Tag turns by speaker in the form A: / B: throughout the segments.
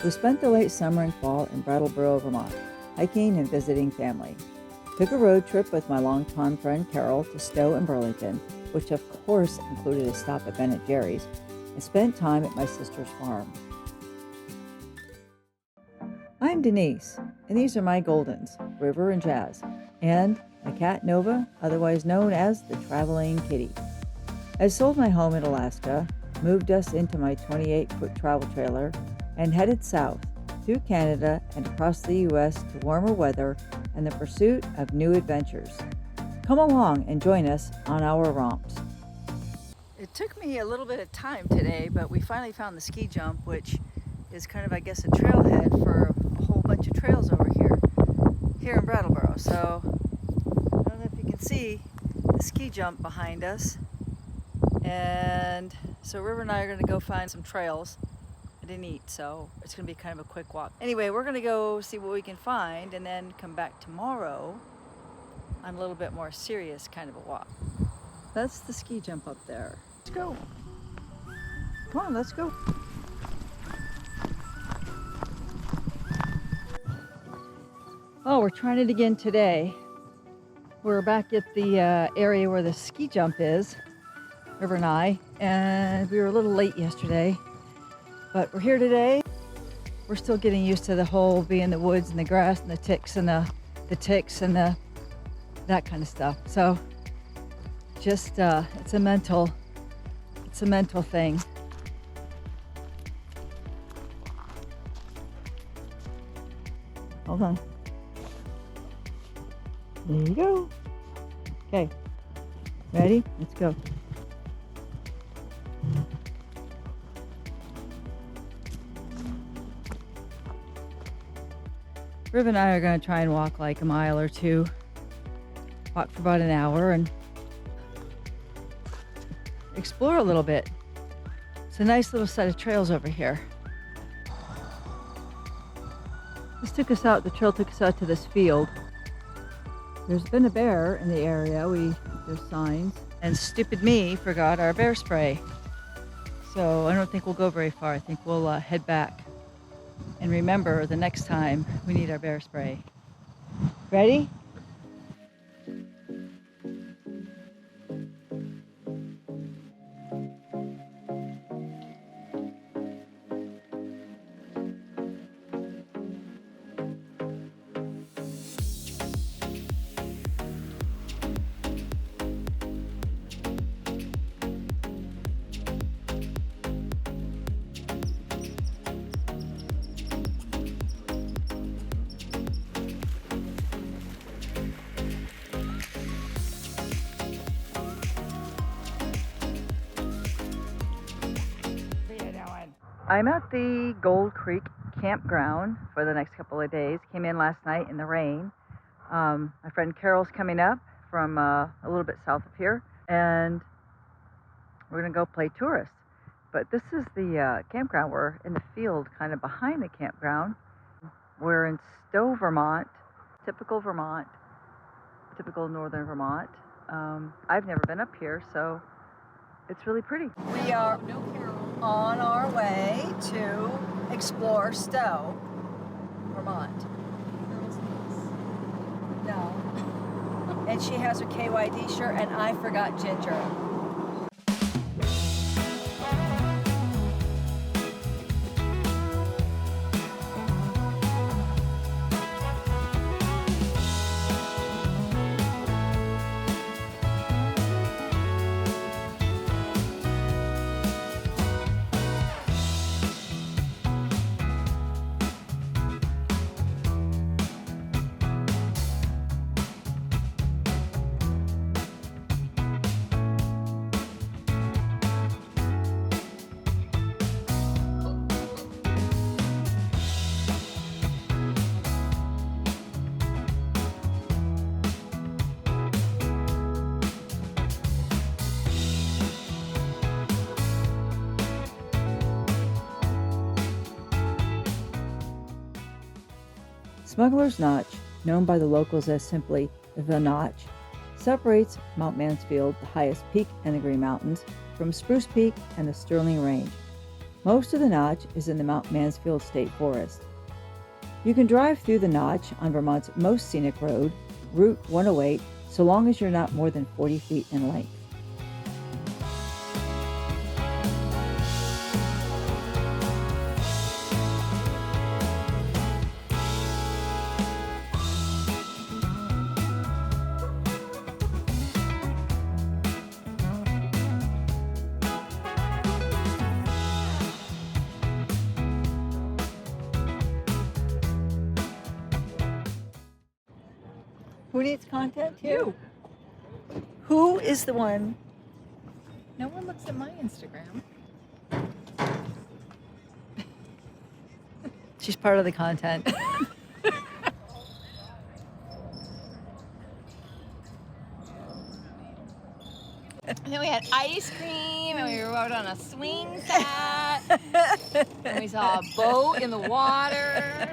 A: We spent the late summer and fall in Brattleboro, Vermont, hiking and visiting family. Took a road trip with my longtime friend Carol to Stowe and Burlington, which of course included a stop at Ben & Jerry's, and spent time at my sister's farm. I'm Denise, and these are my Goldens, River and Jazz, and my cat Nova, otherwise known as the Traveling Kitty. I sold my home in Alaska, moved us into my 28-foot travel trailer, and headed south through Canada and across the U.S. to warmer weather and the pursuit of new adventures. Come along and join us on our romps. It took me a little bit of time today, but we finally found the ski jump, which is kind of, I guess, a trailhead for a whole bunch of trails over here in Brattleboro. So I don't know if you can see the ski jump behind us. And so River and I are going to go find some trails. I didn't eat, so it's going to be kind of a quick walk. Anyway, we're going to go see what we can find and then come back tomorrow on a little bit more serious kind of a walk. That's the ski jump up there. Let's go. Come on, let's go. Oh, we're trying it again today. We're back at the area where the ski jump is, River and I, and we were a little late yesterday. But we're here today. We're still getting used to the whole being in the woods and the grass and the ticks and the ticks and that kind of stuff. So just it's a mental thing. Hold on. There you go. Okay. Ready? Let's go. Riv and I are going to try and walk like a mile or two. Walk for about an hour and explore a little bit. It's a nice little set of trails over here. The trail took us out to this field. There's been a bear in the area. There's signs. And stupid me forgot our bear spray. So I don't think we'll go very far. I think we'll head back. And remember, the next time we need our bear spray. Ready? I'm at the Gold Creek Campground for the next couple of days. Came in last night in the rain. My friend Carol's coming up from a little bit south of here, and we're gonna go play tourist. But this is the campground. We're in the field kind of behind the campground. We're in Stowe, Vermont, typical northern Vermont. I've never been up here, so it's really pretty. We are on our way to explore Stowe, Vermont. No. And she has her KYD shirt, and I forgot Ginger. Smugglers Notch, known by the locals as simply the Notch, separates Mount Mansfield, the highest peak in the Green Mountains, from Spruce Peak and the Sterling Range. Most of the Notch is in the Mount Mansfield State Forest. You can drive through the Notch on Vermont's most scenic road, Route 108, so long as you're not more than 40 feet in length. Who needs content?
B: You.
A: Who is the one?
B: No one looks at my Instagram.
A: She's part of the content.
B: And then we had ice cream, and we rode on a swing set, and we saw a boat in the water.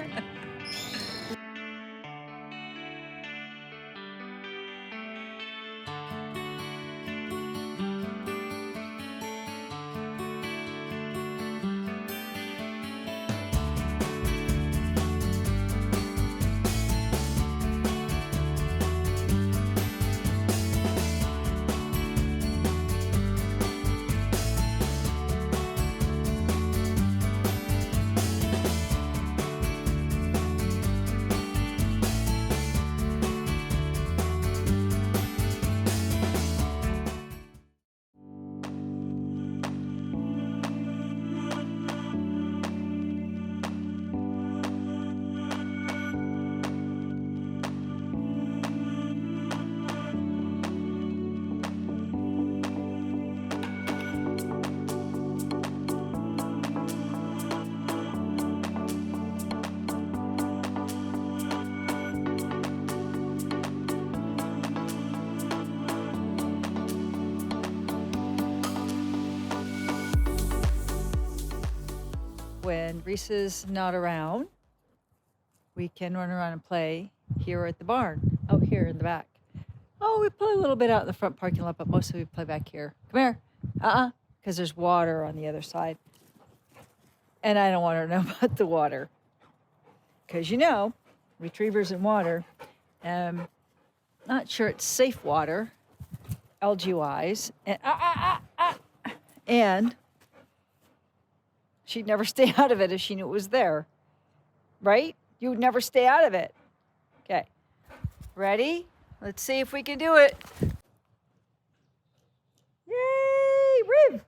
A: When Reese is not around, we can run around and play here at the barn, out here in the back. Oh, we play a little bit out in the front parking lot, but mostly we play back here. Come here. Because there's water on the other side. And I don't want her to know about the water. Because retrievers and water, not sure it's safe water, algae-wise, and she'd never stay out of it if she knew it was there, right? You would never stay out of it. Okay, ready? Let's see if we can do it. Yay, Riv!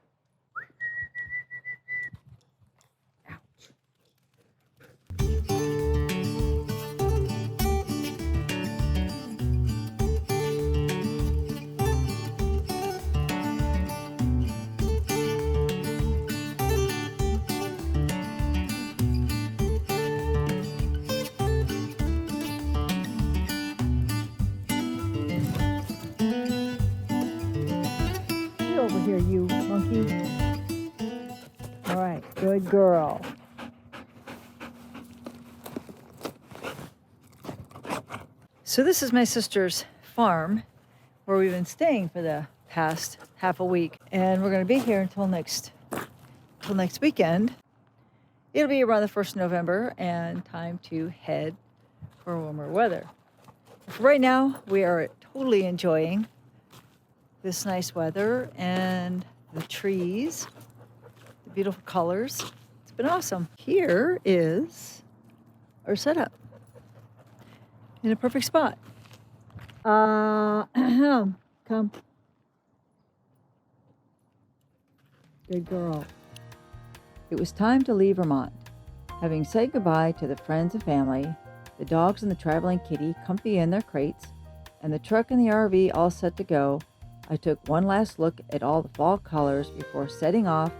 A: Over here, you monkey. All right, good girl. So this is my sister's farm where we've been staying for the past half a week, and we're going to be here until next weekend. It'll be around the 1st of November and time to head for warmer weather. For right now, we are totally enjoying this nice weather and the trees, the beautiful colors. It's been awesome. Here is our setup in a perfect spot. Come. Good girl. It was time to leave Vermont. Having said goodbye to the friends and family, the dogs and the traveling kitty comfy in their crates, and the truck and the RV all set to go, I took one last look at all the fall colors before setting off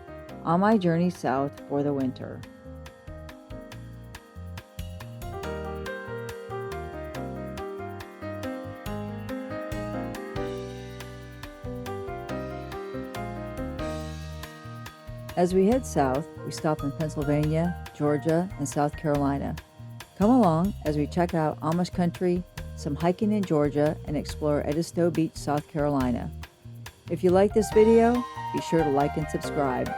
A: on my journey south for the winter. As we head south, we stop in Pennsylvania, Georgia, and South Carolina. Come along as we check out Amish country, some hiking in Georgia, and explore Edisto Beach, South Carolina. If you like this video, be sure to like and subscribe.